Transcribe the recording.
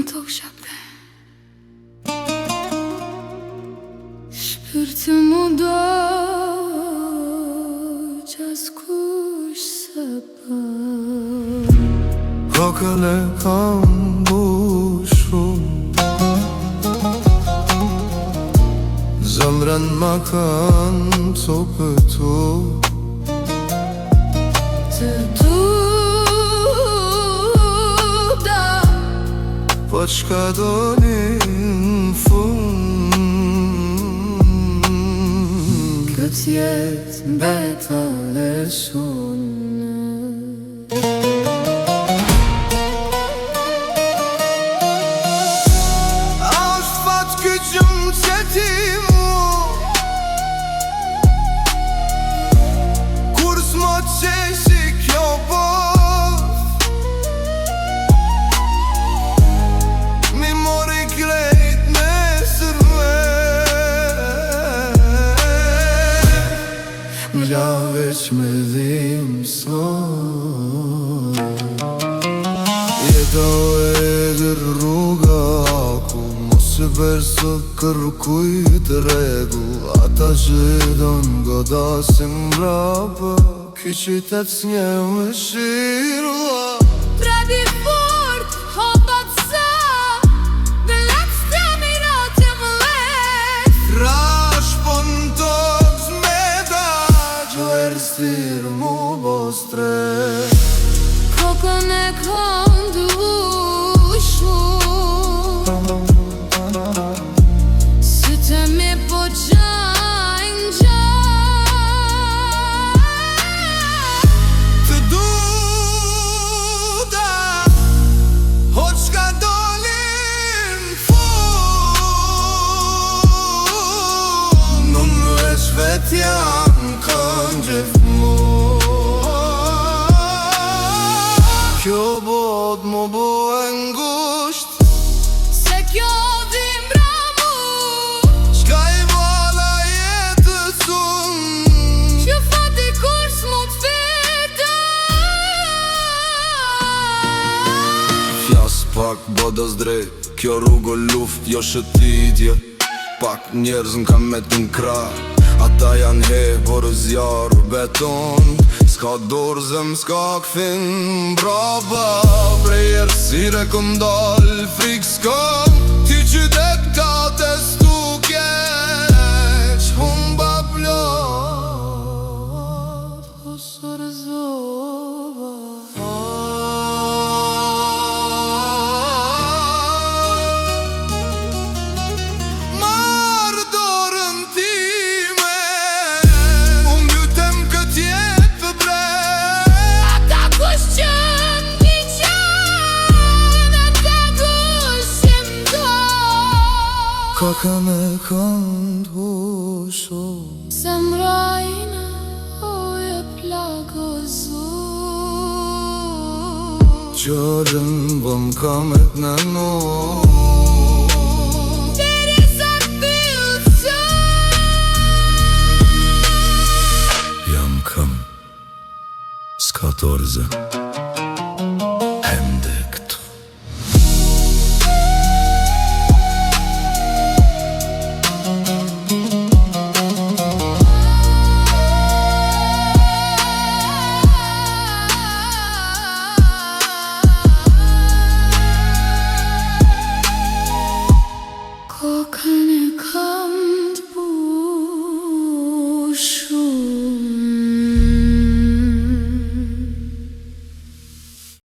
të kshape Shpirti mu do qas kush se pa Kokën e kam bushur Zemrën ma kanë copëtu Të du da Po qka doni n'fund Këtë jetë mbeta e sonë Ashtë fat kyqëm që ti mu Kur s'mo qeshi kjo bof Mi mori krejt nesër M'la veç me dhim son Jeta e gër rruga ku Mos e verso kërkuj të regu Ata që don godasim mrapa Ky qytet s'nje më shirua Predi fort, hopat sa Belat staminat e më let Rash po n'tok zmeda Gjo erstir mu bo stres Kokën e kam dushur Sytë mi po qajnë gjaj Të du da Ho qka dolin fund Nun veç vet jam kanë gjithmonë Kjo bot mu bo e ngusht Se kjo dhimbra mu Qka i vala jetës unë Që fati kur s'mu t'fita Fjas pak bodos drejt Kjo rrugo luft jo shëtitje Pak njerëz n'kam me t'nkra Ata janë hebor zjarë beton S'ka dorzëm, s'ka kfin braba Prej ersire këm dal frik s'kam Ti qytet ka testu keq Humba plot Hosër zova Marë dorën time Unë mbytem këtë jetë të bre Ata kush që mbi qanë Ata kush që mdo Kokën e kanë t'hushur Se mrajnë oje plagozu Gjorën bëm kamet në nu Deri sa t'pilë Jam kam s'ka torze